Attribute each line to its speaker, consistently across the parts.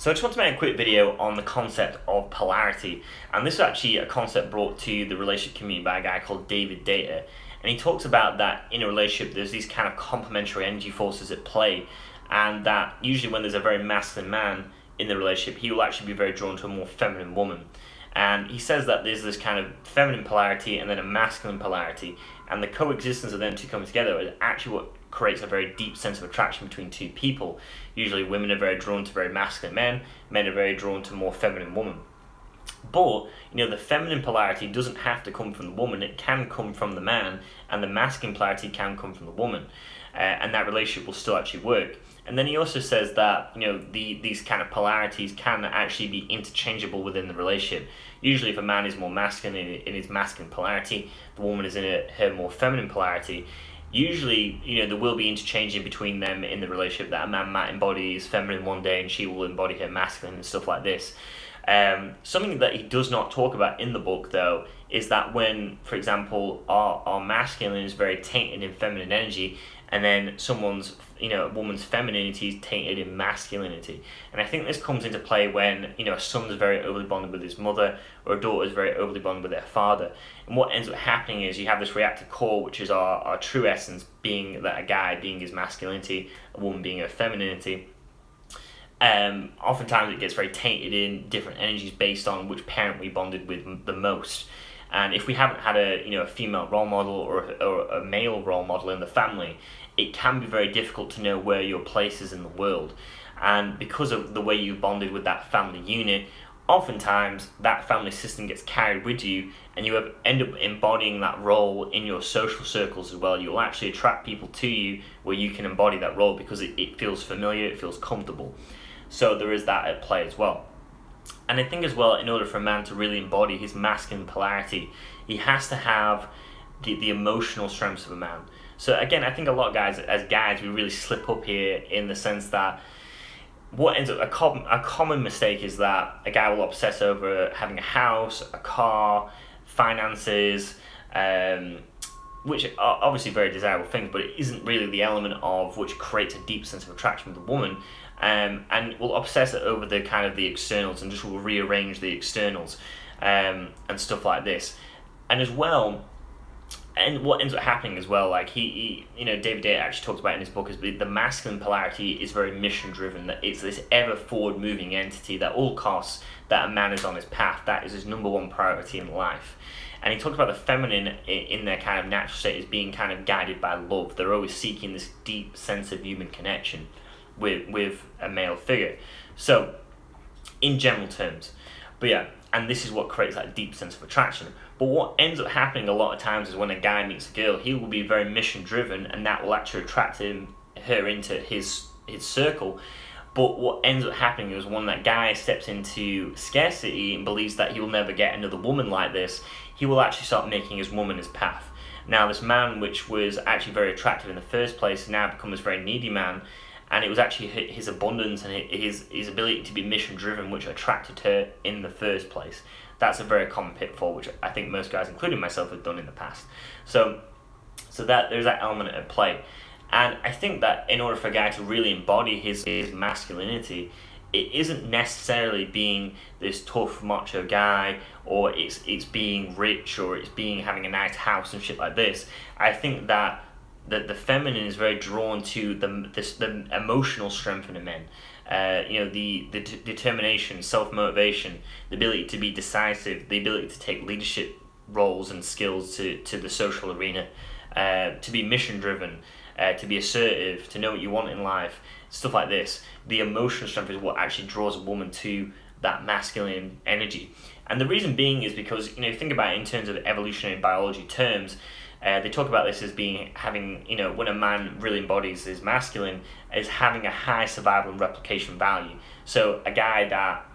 Speaker 1: So I just want to make a quick video on the concept of polarity, and this is actually a concept brought to the relationship community by a guy called David Deida, and he talks about that in a relationship there's these kind of complementary energy forces at play, and that usually when there's a very masculine man in the relationship, he will actually be very drawn to a more feminine woman. And he says that there's this kind of feminine polarity and then a masculine polarity, and the coexistence of them two coming together is actually what creates a very deep sense of attraction between two people. Usually women are very drawn to very masculine men, men are very drawn to more feminine women. But, the feminine polarity doesn't have to come from the woman, it can come from the man, and the masculine polarity can come from the woman. And that relationship will still actually work. And then he also says that, these kind of polarities can actually be interchangeable within the relationship. Usually if a man is more masculine in his masculine polarity, the woman is in her more feminine polarity, usually, there will be interchanging between them in the relationship, that a man might embody his feminine one day and she will embody her masculine and stuff like this. Something that he does not talk about in the book, though, is that when, for example, our masculine is very tainted in feminine energy, and then a woman's femininity is tainted in masculinity. And I think this comes into play when, a son is very overly bonded with his mother, or a daughter is very overly bonded with their father. And what ends up happening is you have this reactive core, which is our true essence, being that a guy being his masculinity, a woman being her femininity. Oftentimes it gets very tainted in different energies based on which parent we bonded with the most. And if we haven't had a female role model or a male role model in the family, it can be very difficult to know where your place is in the world. And because of the way you bonded with that family unit, oftentimes that family system gets carried with you, and you end up embodying that role in your social circles as well. You'll actually attract people to you where you can embody that role because it feels familiar, it feels comfortable. So there is that at play as well. And I think as well, in order for a man to really embody his masculine polarity, he has to have the emotional strengths of a man. So again, I think a lot of guys, as guys, we really slip up here in the sense that what ends up a common mistake is that a guy will obsess over having a house, a car, finances, which are obviously very desirable things, but it isn't really the element of which creates a deep sense of attraction with a woman, and will obsess over the kind of the externals and just will rearrange the externals and stuff like this. And as well, and what ends up happening as well, like David Deida actually talks about in his book, is the masculine polarity is very mission driven, that it's this ever forward moving entity that all costs that a man is on his path, that is his number one priority in life. And he talks about the feminine in their kind of natural state as being kind of guided by love. They're always seeking this deep sense of human connection with a male figure. So, in general terms. But yeah, and this is what creates that deep sense of attraction. But what ends up happening a lot of times is when a guy meets a girl, he will be very mission driven, and that will actually attract her into his circle. But what ends up happening is when that guy steps into scarcity and believes that he will never get another woman like this, he will actually start making his woman his path. Now this man, which was actually very attractive in the first place, now becomes a very needy man, and it was actually his abundance and his ability to be mission driven which attracted her in the first place. That's a very common pitfall, which I think most guys, including myself, have done in the past. So that there's that element at play. And I think that in order for a guy to really embody his masculinity, it isn't necessarily being this tough macho guy, or it's being rich, or it's having a nice house and shit like this. I think that the feminine is very drawn to the emotional strength in a man. The determination, self-motivation, the ability to be decisive, the ability to take leadership roles and skills to the social arena, to be mission-driven, to be assertive, to know what you want in life, stuff like this. The emotional strength is what actually draws a woman to that masculine energy. And the reason being is because, think about it in terms of evolutionary biology terms, they talk about this as having, when a man really embodies his masculine, is having a high survival and replication value. So a guy that,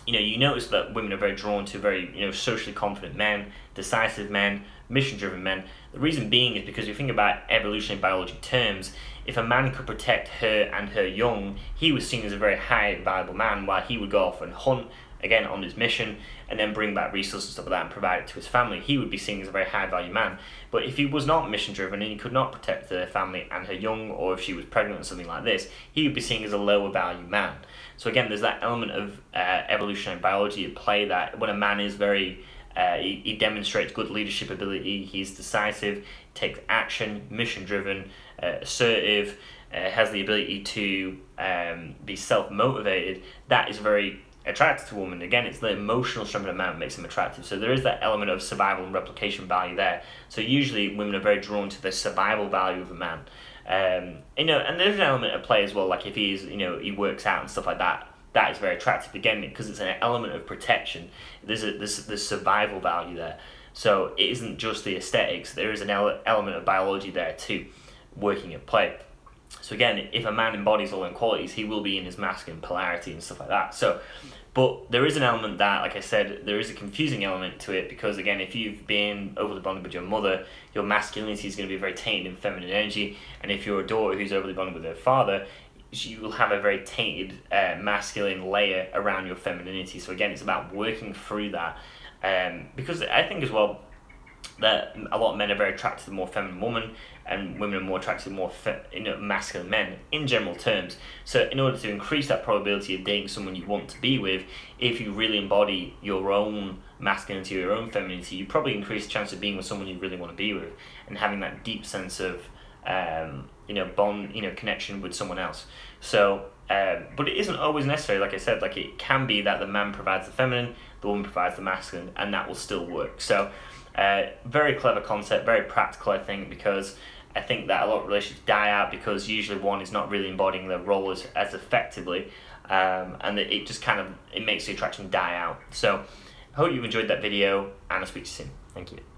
Speaker 1: you notice that women are very drawn to very, socially confident men, decisive men, mission-driven men. The reason being is because if you think about evolutionary biology terms, if a man could protect her and her young, he was seen as a very high valuable man, while he would go off and hunt again on his mission, and then bring back resources and stuff like that and provide it to his family, he would be seen as a very high value man. But if he was not mission driven and he could not protect the family and her young, or if she was pregnant or something like this, he would be seen as a lower value man. So again, there's that element of evolutionary biology at play, that when a man is very he demonstrates good leadership ability, he's decisive, takes action, mission driven, assertive, has the ability to be self-motivated, that is very attractive to a woman. Again, it's the emotional strength of a man that makes him attractive. So there is that element of survival and replication value there. So usually women are very drawn to the survival value of a man. And there's an element at play as well, like if he's, he works out and stuff like that, that is very attractive again, because it's an element of protection. There's survival value there. So it isn't just the aesthetics, there is an element of biology there too, working at play. So again, if a man embodies all them qualities, he will be in his masculine polarity and stuff like that. So, but there is an element that, like I said, there is a confusing element to it, because again, if you've been overly bonded with your mother, your masculinity is going to be very tainted in feminine energy, and if you're a daughter who's overly bonded with her father, you will have a very tainted masculine layer around your femininity. So again, it's about working through that, because I think as well that a lot of men are very attracted to the more feminine woman, and women are more attracted to more masculine men in general terms. So in order to increase that probability of dating someone you want to be with, if you really embody your own masculinity or your own femininity, you probably increase the chance of being with someone you really want to be with, and having that deep sense of bond, connection with someone else. So but it isn't always necessary. Like I said, like it can be that the man provides the feminine, the woman provides the masculine, and that will still work. So very clever concept, very practical, I think, because I think that a lot of relationships die out because usually one is not really embodying their role as effectively, and it just it makes the attraction die out. So I hope you enjoyed that video, and I'll speak to you soon. Thank you.